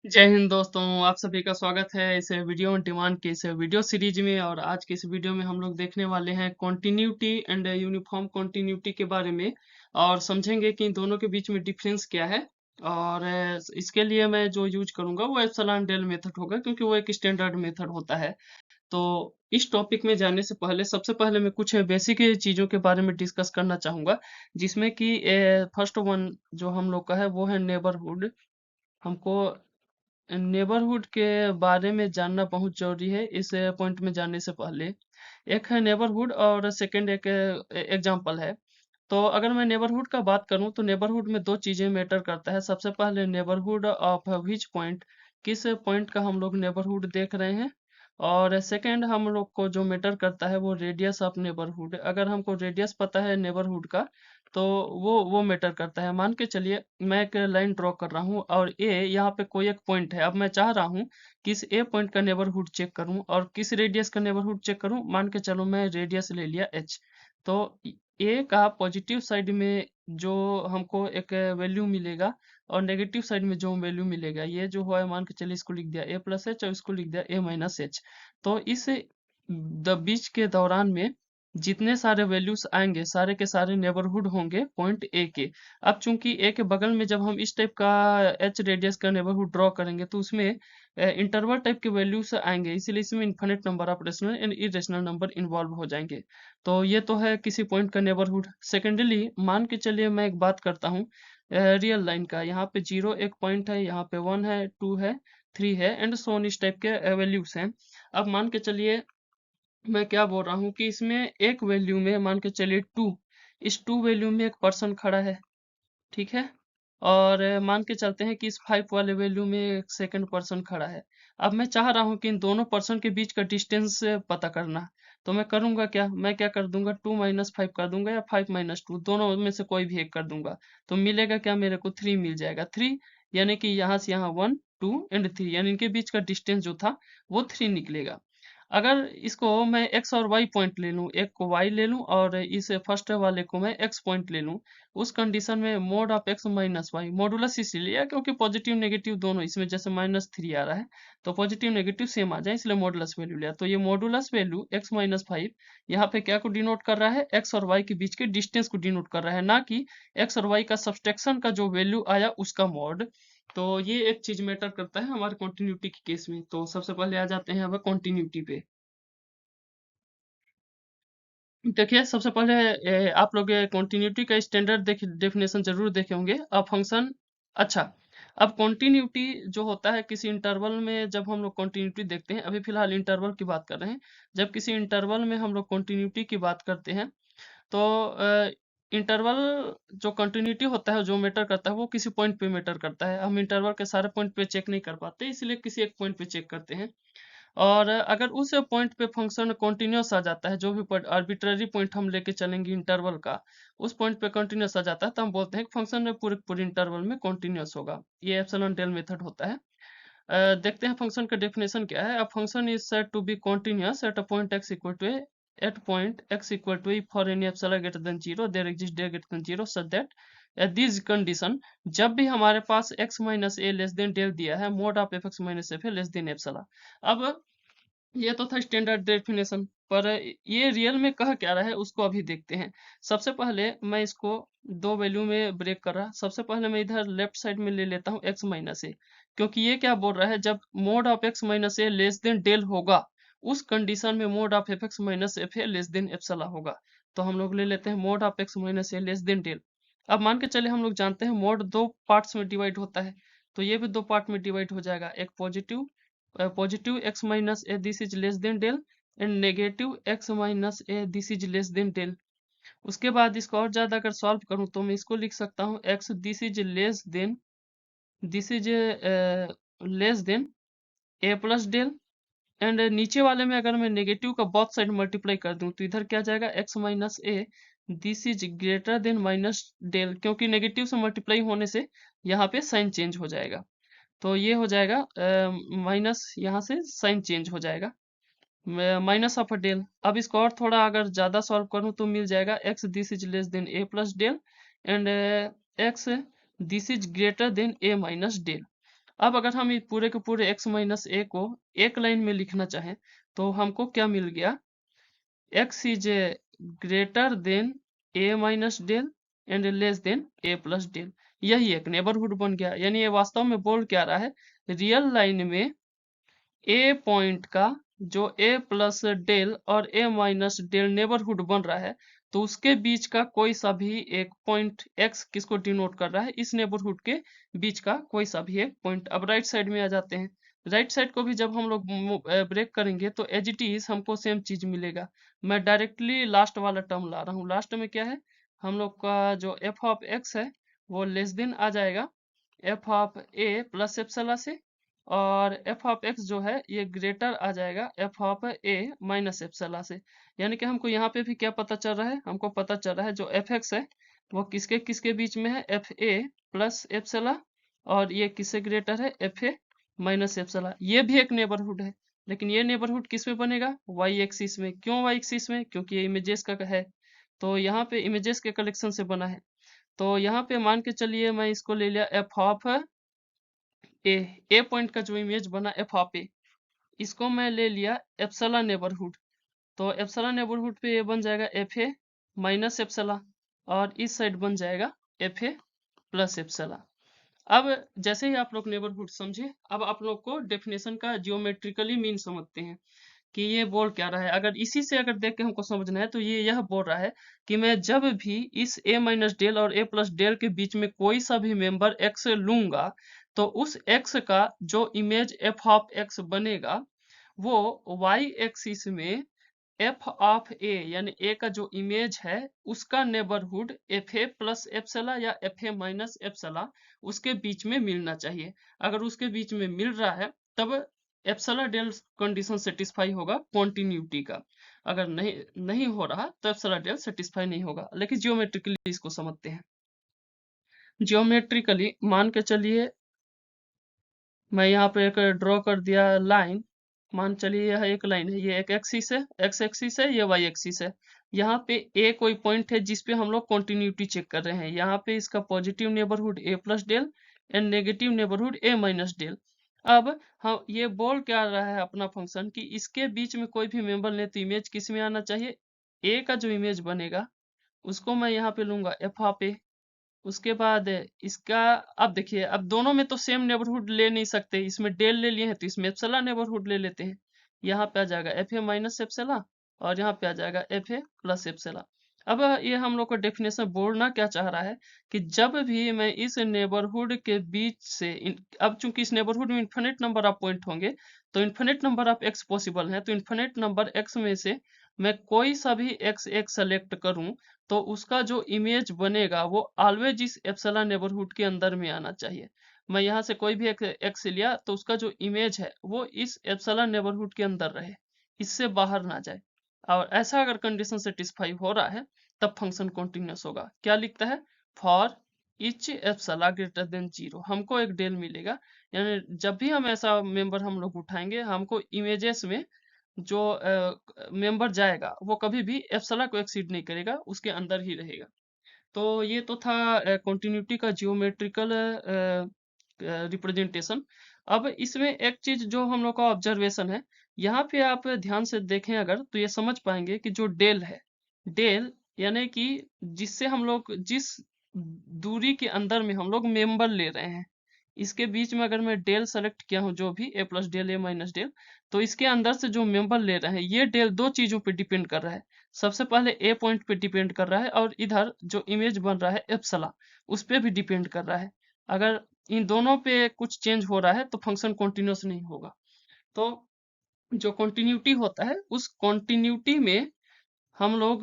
जय हिंद दोस्तों। आप सभी का स्वागत है इस वीडियो ऑन डिमांड के इस वीडियो सीरीज में। और आज के इस वीडियो में हम लोग देखने वाले हैं कॉन्टिन्यूटी एंड यूनिफॉर्म कॉन्टिन्यूटी के बारे में, और समझेंगे कि इन दोनों के बीच में डिफरेंस क्या है। और इसके लिए मैं जो यूज करूंगा वो एप्सिलॉन डेल मेथड होगा, क्योंकि वो एक स्टैंडर्ड मेथड होता है। तो इस टॉपिक में जाने से पहले सबसे पहले मैं कुछ बेसिक चीजों के बारे में डिस्कस करना चाहूंगा, जिसमें कि फर्स्ट वन जो हम लोग का है वो है नेबरहुड। हमको नेबरहुड के बारे में जानना बहुत जरूरी है इस पॉइंट में जाने से पहले। एक है नेबरहुड और सेकंड एक एग्जांपल है। तो अगर मैं नेबरहुड का बात करूं तो नेबरहुड में दो चीजें मैटर करता है। सबसे पहले नेबरहुड ऑफ विच पॉइंट, किस पॉइंट का हम लोग नेबरहुड देख रहे हैं। और सेकंड हम लोग को जो मैटर करता है वो रेडियस ऑफ नेबरहुड। अगर हमको रेडियस पता है नेबरहुड का तो वो मैटर करता है। मान के चलिए मैं एक लाइन ड्रॉ कर रहा हूँ और ए यहाँ पे कोई एक पॉइंट है। अब मैं चाह रहा हूँ कि इस ए पॉइंट का नेबरहुड चेक करूँ और किस रेडियस का नेबरहुड चेक करूँ। मान के चलो मैं रेडियस ले लिया एच। तो ए का पॉजिटिव साइड में जो हमको एक वैल्यू मिलेगा और नेगेटिव साइड में जो वैल्यू मिलेगा, ये जो है मान के चलिए इसको लिख दिया ए प्लस एच और इसको लिख दिया ए माइनस एच। तो इस द बीच के दौरान में जितने सारे वैल्यूज आएंगे सारे के सारे नेबरहुड होंगे पॉइंट ए के। अब चूंकि ए के बगल में जब हम इस टाइप का एच रेडियस का नेबरहुड ड्रॉ करेंगे तो उसमें इंटरवल टाइप के वैल्यूज आएंगे, इसीलिए इसमें infinite number of rational and irrational number involve हो जाएंगे। तो ये तो है किसी पॉइंट का नेबरहुड। सेकेंडली मान के चलिए मैं एक बात करता हूँ रियल लाइन का। यहाँ पे जीरो एक पॉइंट है, यहाँ पे वन है, टू है, थ्री है, एंड सो ऑन इस टाइप के वैल्यूज हैं। अब मान के चलिए मैं क्या बोल रहा हूँ कि इसमें एक वैल्यू में मान के चलिए टू, इस टू वैल्यू में एक पर्सन खड़ा है, ठीक है। और मान के चलते हैं कि इस फाइव वाले वैल्यू में एक सेकंड पर्सन खड़ा है। अब मैं चाह रहा हूँ कि इन दोनों पर्सन के बीच का डिस्टेंस पता करना। तो मैं करूंगा क्या, मैं क्या कर दूंगा, टू माइनस फाइव कर दूंगा या फाइव माइनस टू, दोनों में से कोई भी एक कर दूंगा। तो मिलेगा क्या, मेरे को थ्री मिल जाएगा। थ्री यानी कि यहाँ से यहाँ वन टू एंड थ्री, यानी इनके बीच का डिस्टेंस जो था वो थ्री निकलेगा। अगर इसको मैं x और y पॉइंट ले लूं, एक को y ले लूं और इस फर्स्ट वाले को मैं x पॉइंट ले लूं, उस कंडीशन में mod of x minus y modulus इसलिए लिया क्योंकि पॉजिटिव नेगेटिव दोनों इसमें जैसे माइनस थ्री आ रहा है तो पॉजिटिव नेगेटिव सेम आ जाए, इसलिए मॉडुलस वैल्यू लिया। तो ये modulus value x minus five यहाँ पे क्या को डिनोट कर रहा है, x और y के बीच के डिस्टेंस को डिनोट कर रहा है, ना कि x और y का सब्सट्रैक्शन का जो वैल्यू आया उसका मॉड। तो ये एक चीज मैटर करता है हमारे कॉन्टिन्यूटी के केस में। तो सबसे पहले आ जाते हैं अब कॉन्टिन्यूटी पे। देखिए सबसे पहले आप लोग कॉन्टिन्यूटी का स्टैंडर्ड डेफिनेशन जरूर देखे होंगे। अ फंक्शन, अच्छा, अब कॉन्टिन्यूटी जो होता है किसी इंटरवल में, जब हम लोग कॉन्टिन्यूटी देखते हैं, अभी फिलहाल इंटरवल की बात कर रहे हैं, जब किसी इंटरवल में हम लोग कॉन्टिन्यूटी की बात करते हैं तो इंटरवल जो कंटिन्यूटी होता है जो मैटर करता है वो किसी पॉइंट पे मैटर करता है। हम इंटरवल के सारे पॉइंट पे चेक नहीं कर पाते, इसलिए किसी एक पॉइंट पे चेक करते हैं। और अगर उस पॉइंट पे फंक्शन कॉन्टिन्यूस आ जाता है, जो भी पॉइंट आर्बिट्ररी पॉइंट हम लेके चलेंगे इंटरवल का, उस पॉइंट पे कॉन्टिन्यूस आ जाता है तो हम बोलते हैं कि फंक्शन में पूरे पूरे इंटरवल में कॉन्टिन्यूस होगा। ये एप्सिलॉन डेल मेथड होता है। देखते हैं फंक्शन का डेफिनेशन क्या है। A function is said to be continuous at a point x equal to a, at point x equal to e for any epsilon greater than 0 there exists there greater than 0 such that at this condition, जब भी हमारे पास x minus a less than del दिया है, mode of f x minus F less than epsilon. अब ये तो था standard definition, पर ये रियल में कह क्या रहा है उसको अभी देखते हैं। सबसे पहले मैं इसको दो वैल्यू में ब्रेक कर रहा। सबसे पहले मैं इधर लेफ्ट साइड में ले लेता हूँ x माइनस ए, क्योंकि ये क्या बोल रहा है, जब mod of x minus a less than del होगा उस कंडीशन में mod of f x minus f a less than epsilon होगा। तो हम लोग ले लेते हैं mod of x minus a less than del. अब मान के चले हम लोग जानते हैं मोड दो पार्ट्स में डिवाइड होता है, तो ये भी दो पार्ट में डिवाइड हो जाएगा। एक positive x minus a this is less than del and negative x minus a this is less than del. उसके बाद इसको और ज्यादा अगर सॉल्व करूं तो मैं इसको लिख सकता हूँ x this is less than a plus del. And नीचे वाले में अगर मैं नेगेटिव का बोथ साइड मल्टीप्लाई कर दूं तो इधर क्या जाएगा, x minus a this is greater than minus del, क्योंकि नेगेटिव से मल्टीप्लाई होने से यहाँ पे साइन चेंज हो जाएगा। तो ये हो जाएगा माइनस, यहाँ से साइन चेंज हो जाएगा, माइनस ऑफ डेल। अब इसको और थोड़ा अगर ज्यादा सॉल्व करूं तो मिल जाएगा x this is less than a plus del and x this is greater than a minus del. अब अगर हम ये पूरे के पूरे x माइनस ए को एक लाइन में लिखना चाहें तो हमको क्या मिल गया, x is greater than a minus del and less than a plus del. यही एक नेबरहुड बन गया। यानी ये वास्तव में बोल क्या रहा है, रियल लाइन में ए पॉइंट का जो ए प्लस डेल और ए माइनस डेल नेबरहुड बन रहा है, तो उसके बीच का कोई सा भी एक पॉइंट एक्स किसको डिनोट कर रहा है, इस नेबरहुड के बीच का कोई सा भी एक पॉइंट। अब राइट साइड में आ जाते हैं। राइट साइड को भी जब हम लोग ब्रेक करेंगे तो एज इट इज हमको सेम चीज मिलेगा। मैं डायरेक्टली लास्ट वाला टर्म ला रहा हूँ। लास्ट में क्या है, हम लोग का जो एफ ऑफ एक्स है वो लेस देन आ जाएगा F of A plus epsilon से, और एफ ऑफ एक्स जो है ये ग्रेटर आ जाएगा F of A minus epsilon से। यानी कि हमको यहाँ पे भी क्या पता चल रहा है, हमको पता चल रहा है जो एफ एक्स है वो किसके किसके बीच में है, एफ ए प्लस एप्सिलॉन, और ये किससे ग्रेटर है, एफ ए माइनस एप्सिलॉन। ये भी एक नेबरहुड है, लेकिन ये नेबरहुड किस में बनेगा, वाई एक्सिस में। क्यों वाई एक्सिस में, क्योंकि ये इमेजेस का है, तो यहाँ पे इमेजेस के कलेक्शन से बना है। तो यहाँ पे मान के चलिए मैं इसको ले लिया F of A, A point का जो इमेज बना एफ ऑफ ए, इसको मैं ले लिया एप्सिलॉन नेबरहुड। तो एप्सिलॉन नेबरहुड पे ये बन जाएगा एफ ए माइनस एप्सिलॉन, और इस साइड बन जाएगा एफ ए प्लस एप्सिलॉन। अब जैसे ही आप लोग नेबरहुड समझे, अब आप लोग को डेफिनेशन का जियोमेट्रिकली मीन समझते हैं कि ये बोल क्या रहा है। अगर इसी से अगर देख के हमको समझना है तो ये यह बोल रहा है कि मैं जब भी इस a माइनस डेल और a प्लस डेल के बीच में कोई सा भी मेंबर x लूंगा, तो उस x का जो इमेज f ऑफ x बनेगा वो y एक्सिस में f ऑफ a यानी a का जो इमेज है उसका neighbourhood F A plus epsilon या एफ ए माइनस एप्सिलॉन उसके बीच में मिलना चाहिए। अगर उसके बीच में मिल रहा है तब एप्सिलॉन डेल कंडीशन सेटिस्फाई होगा कॉन्टिन्यूटी का। अगर नहीं नहीं हो रहा तो एप्सिलॉन डेल सेटिस्फाई नहीं होगा। लेकिन जियोमेट्रिकली इसको समझते हैं। जियोमेट्रिकली मान के चलिए मैं यहाँ पे एक ड्रॉ कर दिया लाइन। मान चलिए यह एक लाइन है, ये एक एक्सिस है, एक्स एक्सिस है, ये वाई एक्सिस है। यहाँ पे ए कोई पॉइंट है जिसपे हम लोग कंटिन्यूटी चेक कर रहे हैं। यहाँ पे इसका positive neighbourhood a plus del and negative neighbourhood a minus del. अब हम ये बोल क्या रहा है अपना फंक्शन कि इसके बीच में कोई भी मेंबर ले तो इमेज किस में आना चाहिए, ए का जो इमेज बनेगा उसको मैं यहाँ पे लूंगा एफ ऑफ ए। उसके बाद इसका, अब देखिए अब दोनों में तो सेम नेबरहुड ले नहीं सकते, इसमें डेल ले लिए हैं तो इसमें एप्सिलॉन नेबरहुड ले लेते हैं। यहाँ पे आ जाएगा एफ ए माइनस एप्सिलॉन और यहाँ पे आ जाएगा एफ ए प्लस एप्सिलॉन। अब ये हम लोग को डेफिनेशन बोलना क्या चाह रहा है कि जब भी मैं इस नेबरहुड के बीच से अब चूंकि इस नेबरहुड में इन्फिनिट नंबर ऑफ पॉइंट होंगे तो infinite number of x possible है, तो इन्फिनिट नंबर एक्स में से मैं कोई सा भी एक्स एक सेलेक्ट करूं तो उसका जो इमेज बनेगा वो ऑलवेज इस एप्सिलॉन नेबरहुड के अंदर में आना चाहिए। मैं यहाँ से कोई भी एक एक्स लिया तो उसका जो इमेज है वो इस एप्सिलॉन नेबरहुड के अंदर रहे, इससे बाहर ना जाए। और ऐसा अगर कंडीशन सेटिस्फाई हो रहा है तब फंक्शन कॉन्टिन्यूस होगा। क्या लिखता है, for each epsilon greater than 0 हमको एक डेल मिलेगा। यानी जब भी हम ऐसा मेंबर हम लोग उठाएंगे हमको इमेजेस में जो मेंबर जाएगा वो कभी भी एप्सिलॉन को एक्सीड नहीं करेगा, उसके अंदर ही रहेगा। तो ये तो था कॉन्टिन्यूटी का जियोमेट्रिकल रिप्रेजेंटेशन। अब इसमें एक चीज जो हम लोग का ऑब्जर्वेशन है, यहाँ पे आप ध्यान से देखें अगर तो ये समझ पाएंगे कि जो डेल है, डेल यानी कि जिससे हम लोग जिस दूरी के अंदर में हम लोग मेंबर ले रहे हैं, इसके बीच में अगर मैं डेल सेलेक्ट किया हूं जो भी ए plus del A minus del, तो इसके अंदर से जो मेंबर ले रहे हैं ये डेल दो चीजों पे डिपेंड कर रहा है। सबसे पहले ए पॉइंट पे डिपेंड कर रहा है और इधर जो इमेज बन रहा है एप्सिलॉन उस पे भी डिपेंड कर रहा है। अगर इन दोनों पे कुछ चेंज हो रहा है तो फंक्शन कॉन्टिन्यूस नहीं होगा। तो जो कॉन्टिन्यूटी होता है उस कॉन्टिन्यूटी में हम लोग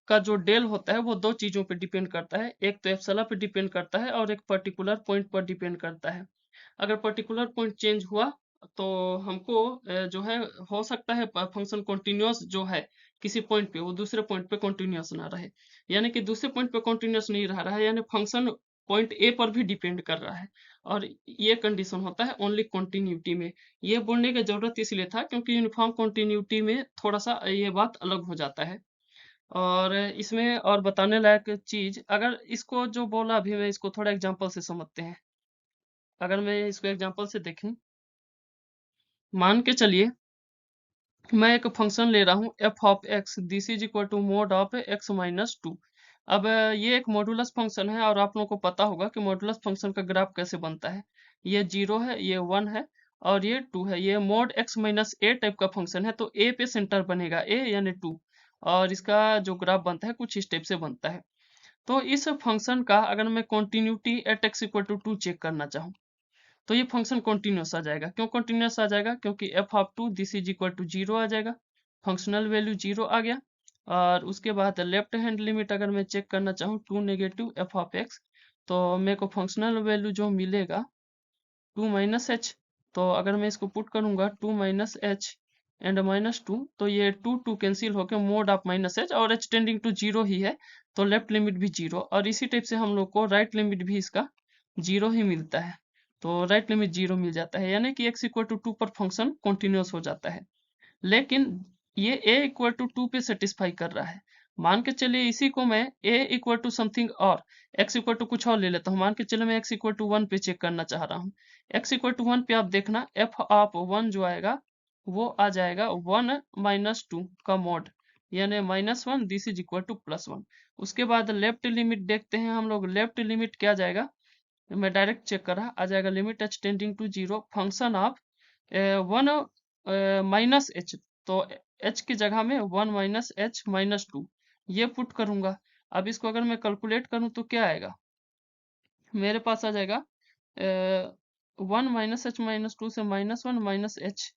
का जो डेल होता है वो दो चीजों पे डिपेंड करता है, एक तो एप्सिलॉन पे डिपेंड करता है और एक पर्टिकुलर पॉइंट पर डिपेंड करता है। अगर पर्टिकुलर पॉइंट चेंज हुआ तो हमको जो है हो सकता है फंक्शन कॉन्टिन्यूस जो है किसी पॉइंट पे वो दूसरे पॉइंट पे कॉन्टिन्यूस ना रहे। यानी कि दूसरे पॉइंट पे कॉन्टिन्यूस नहीं रह रहा है यानी फंक्शन पॉइंट ए पर भी डिपेंड कर रहा है, और ये कंडीशन होता है ओनली कॉन्टिन्यूटी में। ये बोलने की जरूरत इसलिए था क्योंकि यूनिफॉर्म कॉन्टिन्यूटी में थोड़ा सा ये बात अलग हो जाता है। और इसमें और बताने लायक चीज, अगर इसको जो बोला अभी मैं इसको थोड़ा एग्जांपल से समझते हैं। अगर मैं इसको एग्जांपल से देखें, मान के चलिए मैं एक फंक्शन ले रहा हूँ f of x, this is equal to mod of x minus two. अब ये एक मॉडुलस फंक्शन है और आप लोगों को पता होगा कि मॉडुलस फंक्शन का ग्राफ कैसे बनता है। ये 0 है, ये 1 है और ये 2 है। ये मोड एक्स माइनस ए टाइप का फंक्शन है, तो ए पे सेंटर बनेगा, ए यानी 2, और इसका जो ग्राफ बनता है कुछ इस टाइप से बनता है। तो इस फंक्शन का अगर मैं continuity at x equal to 2 check करना चाहूँ तो ये फंक्शन कॉन्टिन्यूस आ जाएगा। क्यों कॉन्टिन्यूस आ जाएगा? क्योंकि f of 2 this is equal to 0 आ जाएगा, फंक्शनल वैल्यू 0 आ गया। और उसके बाद लेफ्ट हैंड लिमिट अगर मैं चेक करना चाहूँ to negative f of x, तो मेरे को फंक्शनल वैल्यू जो मिलेगा 2 माइनस एच। तो अगर मैं इसको पुट करूंगा 2 माइनस एच एंड माइनस 2, तो ये 2 2 कैंसिल होकर मोड ऑफ माइनस एच, और एच टेंडिंग टू 0 ही है तो लेफ्ट लिमिट भी 0, और इसी टाइप से हम लोग को राइट लिमिट भी इसका 0 ही मिलता है। तो राइट लिमिट 0 मिल जाता है, यानी कि x इक्वल टू 2 पर फंक्शन कॉन्टिन्यूस हो जाता है। लेकिन ये a इक्वल टू 2 पे सेटिस्फाई कर रहा है। मान के चलिए इसी को मैं a इक्वल टू समथिंग और x इक्वल टू कुछ और ले लेता हूँ। मान के चलिए मैं x इक्वल टू 1 पे चेक करना चाह रहा हूँ। x इक्वल टू 1 पे आप देखना f ऑफ 1 जो आएगा वो आ जाएगा 1 माइनस 2 का मॉड, यानी minus 1, this is equal two plus 1। उसके बाद लेफ्ट लिमिट देखते हैं हम लोग। लेफ्ट लिमिट क्या जाएगा, मैं डायरेक्ट चेक कर रहा, आ जाएगा limit h tending to 0 function of 1 minus h. तो एच की जगह में 1 माइनस एच माइनस 2 ये पुट करूंगा। अब इसको अगर मैं कैलकुलेट करूं तो क्या आएगा, मेरे पास आ जाएगा 1 - h - 2 से -1 - h,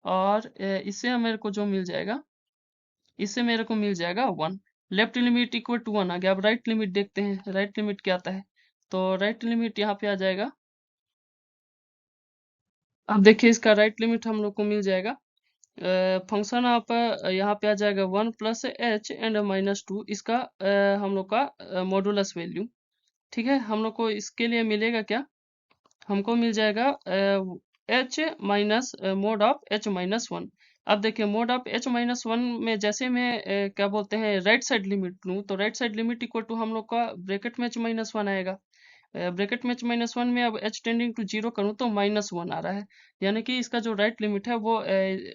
और इससे मेरे को जो मिल जाएगा, इससे मेरे को मिल जाएगा 1। लेफ्ट लिमिट इक्वल टू 1 आ गया। अब राइट लिमिट देखते हैं, राइट लिमिट क्या आता है। तो राइट लिमिट यहाँ पे आ जाएगा। अब देखिए इसका राइट लिमिट हम लोग को मिल जाएगा, फंक्शन आप यहाँ पे आ जाएगा 1 प्लस एच एंड माइनस 2, इसका हम लोग का मॉडुलस वैल्यू। ठीक है, हम लोग को इसके लिए मिलेगा क्या, हमको मिल जाएगा H minus mode of H minus 1। अब देखिए मोड ऑफ एच माइनस 1 में जैसे मैं क्या बोलते हैं राइट साइड लिमिट लूँ, तो right side limit equal to हम लोग का ब्रैकेट में एच माइनस 1 आएगा। ब्रैकेट में एच माइनस 1 में अब एच टेंडिंग टू 0 करूँ तो -1 आ रहा है, यानी कि इसका जो राइट लिमिट है वो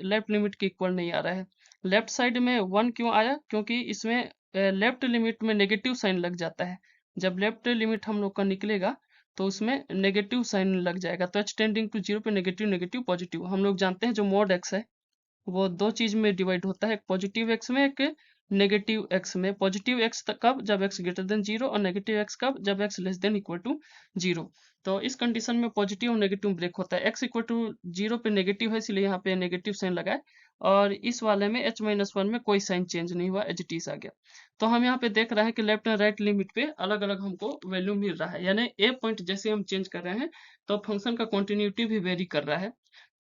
लेफ्ट लिमिट के इक्वल नहीं आ रहा है। लेफ्ट साइड में 1 क्यों आया, क्योंकि इसमें लेफ्ट लिमिट में नेगेटिव साइन लग जाता है। जब लेफ्ट लिमिट हम लोग का निकलेगा तो उसमें नेगेटिव साइन लग जाएगा, तो एच टेंडिंग टू 0 पे नेगेटिव नेगेटिव पॉजिटिव। हम लोग जानते हैं जो मोड एक्स है वो दो चीज में डिवाइड होता है, एक पॉजिटिव एक्स में, एक नेगेटिव एक्स में। पॉजिटिव एक्स कब, जब एक्स ग्रेटर देन 0, और नेगेटिव एक्स कब, जब x less than equal to 0। तो इस कंडीशन में पॉजिटिव और नेगेटिव ब्रेक होता है। एक्स इक्वल टू 0 पे नेगेटिव है इसलिए यहाँ पे नेगेटिव साइन लगाए, और इस वाले में एच माइनस 1 में कोई साइन चेंज नहीं हुआ, एच टी आ गया। तो हम यहाँ पे देख रहे हैं कि लेफ्ट एंड राइट लिमिट पे अलग अलग हमको वैल्यू मिल रहा है, यानी ए पॉइंट जैसे हम चेंज कर रहे हैं तो फंक्शन का कॉन्टिन्यूटी भी वेरी कर रहा है।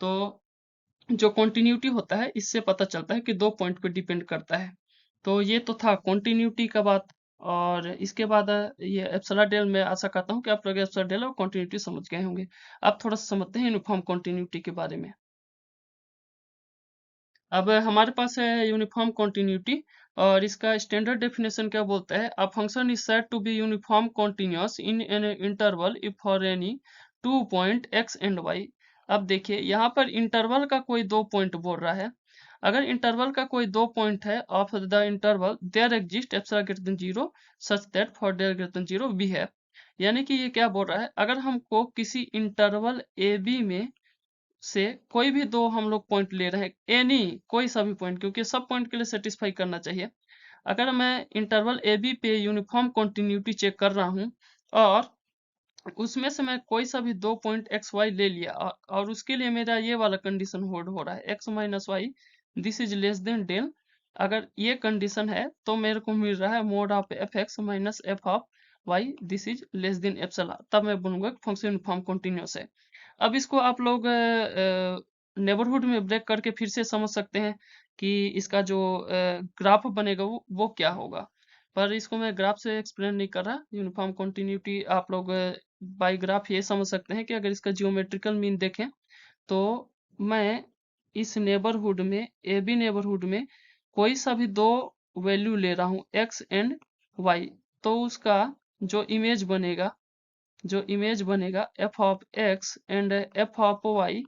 तो जो कॉन्टिन्यूटी होता है इससे पता चलता है कि दो पॉइंट पे डिपेंड करता है। तो ये तो था कॉन्टिन्यूटी का बात। और इसके बाद ये एप्सिलॉन डेल, मैं आशा करता हूँ कि आप लोग एप्सिलॉन डेल और कॉन्टिन्यूटी समझ गए होंगे। अब थोड़ा सा समझते हैं यूनिफॉर्म कॉन्टिन्यूटी के बारे में। अब हमारे पास है यूनिफॉर्म कॉन्टिन्यूटी, और इसका स्टैंडर्ड डेफिनेशन क्या बोलता है, a function is said to be uniform continuous in an interval if for any 2 point x and y। अब देखिए यहाँ पर इंटरवल का कोई दो पॉइंट बोल रहा है। अगर इंटरवल का कोई दो पॉइंट है of the interval there exist epsilon greater than 0 such that for there greater than 0 we have. यानी कि ये क्या बोल रहा है, अगर हमको किसी इंटरवल ए बी में से कोई भी दो हम लोग पॉइंट ले रहे हैं, एनी कोई सा भी पॉइंट, क्योंकि सब पॉइंट के लिए सेटिस्फाई करना चाहिए। अगर मैं इंटरवल ए बी पे यूनिफॉर्म कॉन्टिन्यूटी चेक कर रहा हूँ और उसमें से मैं कोई सा भी दो पॉइंट एक्स वाई ले लिया, और उसके लिए मेरा ये वाला कंडीशन होल्ड हो रहा है, x minus y this is less than del. अगर ये कंडीशन है तो मेरे को मिल रहा है mode of f x minus F of Y this is less than epsilon, तब मैं बोलूंगा फंक्शन यूनिफॉर्म कॉन्टिन्यूअस है। अब इसको आप लोग नेबरहुड में ब्रेक करके फिर से समझ सकते हैं कि इसका जो ग्राफ बनेगा वो क्या होगा, पर इसको मैं ग्राफ से एक्सप्लेन नहीं कर रहा। यूनिफॉर्म कॉन्टिन्यूटी आप लोग बाय ग्राफ ये समझ सकते हैं कि अगर इसका जियोमेट्रिकल मीन देखें तो मैं इस नेबरहुड में, ए बी नेबरहुड में कोई सा भी दो वैल्यू ले रहा हूँ एक्स एंड वाई, तो उसका जो इमेज बनेगा जो इमेज बनेगा f of x and f of y,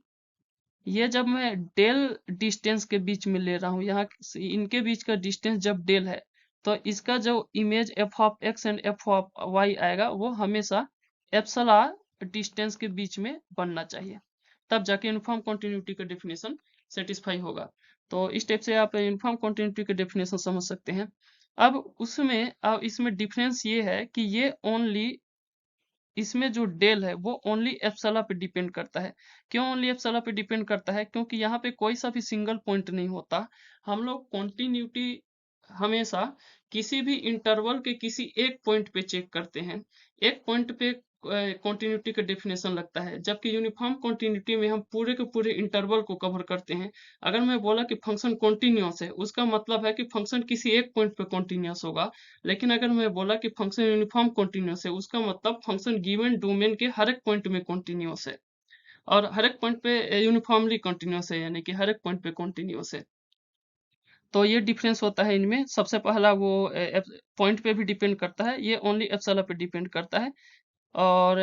ये जब मैं डेल डिस्टेंस के बीच में ले रहा हूँ, यहाँ इनके बीच का डिस्टेंस जब डेल है, तो इसका जो image f of x and f of y आएगा वो हमेशा एप्सला डिस्टेंस के बीच में बनना चाहिए, तब जाके यूनिफॉर्म कॉन्टिन्यूटी का डेफिनेशन सेटिस्फाई होगा। तो इस टाइप से आप यूनिफॉर्म कॉन्टिन्यूटी का डेफिनेशन समझ सकते हैं। अब इसमें डिफरेंस ये है कि ये ओनली, इसमें जो डेल है वो ओनली एप्सला पे डिपेंड करता है। क्यों ओनली एप्सला पे डिपेंड करता है? क्योंकि यहाँ पे कोई सा भी सिंगल पॉइंट नहीं होता। हम लोग कॉन्टिन्यूटी हमेशा किसी भी इंटरवल के किसी एक पॉइंट पे चेक करते हैं, एक पॉइंट पे कॉन्टिन्यूटी का डेफिनेशन लगता है, जबकि यूनिफॉर्म कॉन्टिन्यूटी में हम पूरे के पूरे इंटरवल को कवर करते हैं। अगर मैं बोला कि फंक्शन कॉन्टिन्यूअस है, उसका मतलब है कि फंक्शन किसी एक पॉइंट पे कॉन्टिन्यूअस होगा। लेकिन अगर मैं बोला कि फंक्शन यूनिफॉर्म कॉन्टिन्यूअस है, उसका मतलब फंक्शन गिवन डोमेन के हर एक पॉइंट में कॉन्टिन्यूअस है, और हर एक पॉइंट पे यूनिफॉर्मली कॉन्टिन्यूअस है, यानी कि हर एक पॉइंट पे कॉन्टिन्यूअस है। तो ये डिफरेंस होता है इनमें। सबसे पहला वो पॉइंट पे भी डिपेंड करता है, ये ओनली एप्सला पे डिपेंड करता है। और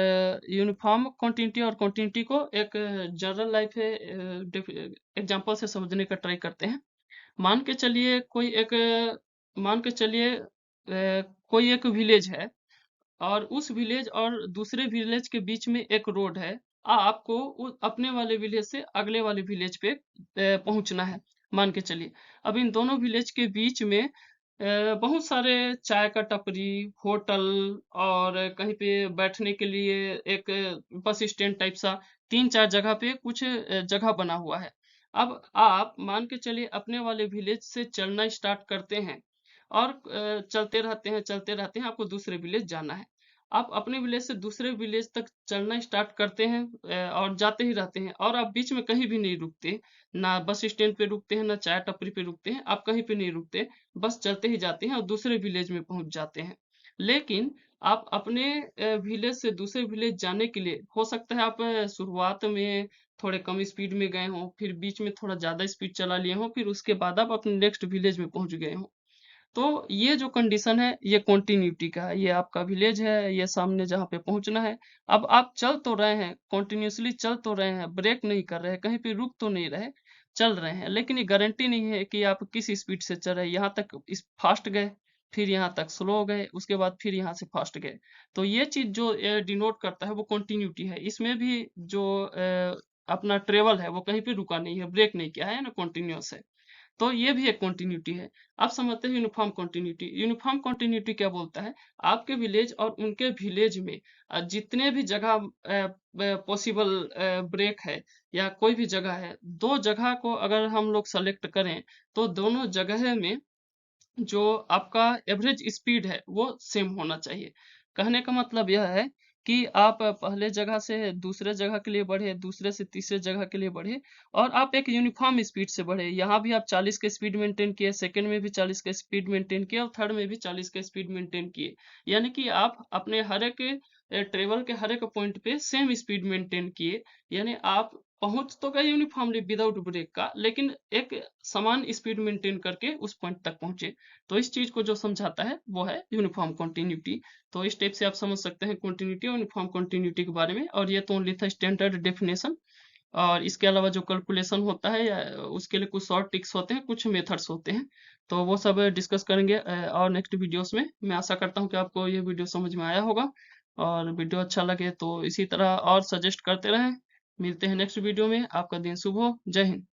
यूनिफॉर्म कॉन्टिन्यूटी और कॉन्टिन्यूटी को एक जनरल लाइफ एग्जांपल से समझने का ट्राई करते हैं। मान के चलिए कोई एक मान के चलिए कोई एक विलेज है, और उस विलेज और दूसरे विलेज के बीच में एक रोड है। आपको अपने वाले विलेज से अगले वाले विलेज पे पहुंचना है, मान के चलिए। अब इन दोनों विलेज के बीच में बहुत सारे चाय का टपरी, होटल, और कहीं पे बैठने के लिए एक बस स्टैंड टाइप सा, तीन चार जगह पे कुछ जगह बना हुआ है। अब आप मान के चलिए अपने वाले विलेज से चलना स्टार्ट करते हैं, और चलते रहते हैं, आपको दूसरे विलेज जाना है। आप अपने विलेज से दूसरे विलेज तक चलना स्टार्ट करते हैं, और जाते ही रहते हैं, और आप बीच में कहीं भी नहीं रुकते, ना बस स्टैंड पे रुकते हैं, ना चाय टपरी पे रुकते हैं, आप कहीं पे नहीं रुकते, बस चलते ही जाते हैं और दूसरे विलेज में पहुंच जाते हैं। लेकिन आप अपने विलेज से दूसरे विलेज जाने के लिए, हो सकता है आप शुरुआत में थोड़े कम स्पीड में गए हों, फिर बीच में थोड़ा ज्यादा स्पीड चला लिए हों, फिर उसके बाद आप अपने नेक्स्ट विलेज में पहुंच गए हों। तो ये जो कंडीशन है ये कॉन्टिन्यूटी का है। ये आपका विलेज है, ये सामने जहाँ पे पहुंचना है। अब आप चल तो रहे हैं, कॉन्टिन्यूसली चल तो रहे हैं, ब्रेक नहीं कर रहे, कहीं पे रुक तो नहीं रहे, चल रहे हैं, लेकिन ये गारंटी नहीं है कि आप किस स्पीड से चल रहे हैं। यहाँ तक इस फास्ट गए, फिर यहाँ तक स्लो गए, उसके बाद फिर यहाँ से फास्ट गए। तो ये चीज जो डिनोट करता है वो कॉन्टिन्यूटी है। इसमें भी जो अपना ट्रेवल है वो कहीं पे रुका नहीं है, ब्रेक नहीं किया है ना, कॉन्टिन्यूअस है। तो ये भी एक कॉन्टिन्यूटी है। आप समझते हैं यूनिफॉर्म कॉन्टिन्यूटी। यूनिफॉर्म कॉन्टिन्यूटी क्या बोलता है? आपके विलेज और उनके विलेज में जितने भी जगह पॉसिबल ब्रेक है, या कोई भी जगह है, दो जगह को अगर हम लोग सेलेक्ट करें, तो दोनों जगह में जो आपका एवरेज स्पीड है वो सेम होना चाहिए। कहने का मतलब यह है कि आप पहले जगह से दूसरे जगह के लिए बढ़े, दूसरे से तीसरे जगह के लिए बढ़े, और आप एक यूनिफॉर्म स्पीड से बढ़े। यहाँ भी आप 40 का स्पीड मेंटेन किए, सेकंड में भी 40 का स्पीड मेंटेन किए, और थर्ड में भी 40 का स्पीड मेंटेन किए। यानी कि आप अपने हर एक ट्रेवल के हर एक पॉइंट पे सेम स्पीड मेंटेन किए। यानी आप पहुंच तो गए यूनिफॉर्मली विदाउट ब्रेक का, लेकिन एक समान स्पीड मेंटेन करके उस पॉइंट तक पहुंचे। तो इस चीज को जो समझाता है वो है यूनिफॉर्म कॉन्टिन्यूटी। तो इस टाइप से आप समझ सकते हैं कॉन्टिन्यूटी और यूनिफॉर्म कॉन्टिन्यूटी के बारे में। और ये तो ओनली था स्टैंडर्ड डेफिनेशन, और इसके अलावा जो कैलकुलेशन होता है या उसके लिए कुछ शॉर्ट ट्रिक्स होते हैं, कुछ मेथड्स होते हैं, तो वो सब डिस्कस करेंगे और नेक्स्ट वीडियोस में। मैं आशा करता हूँ कि आपको ये वीडियो समझ में आया होगा, और वीडियो अच्छा लगे तो इसी तरह और सजेस्ट करते रहें। मिलते हैं नेक्स्ट वीडियो में। आपका दिन शुभ हो। जय हिंद।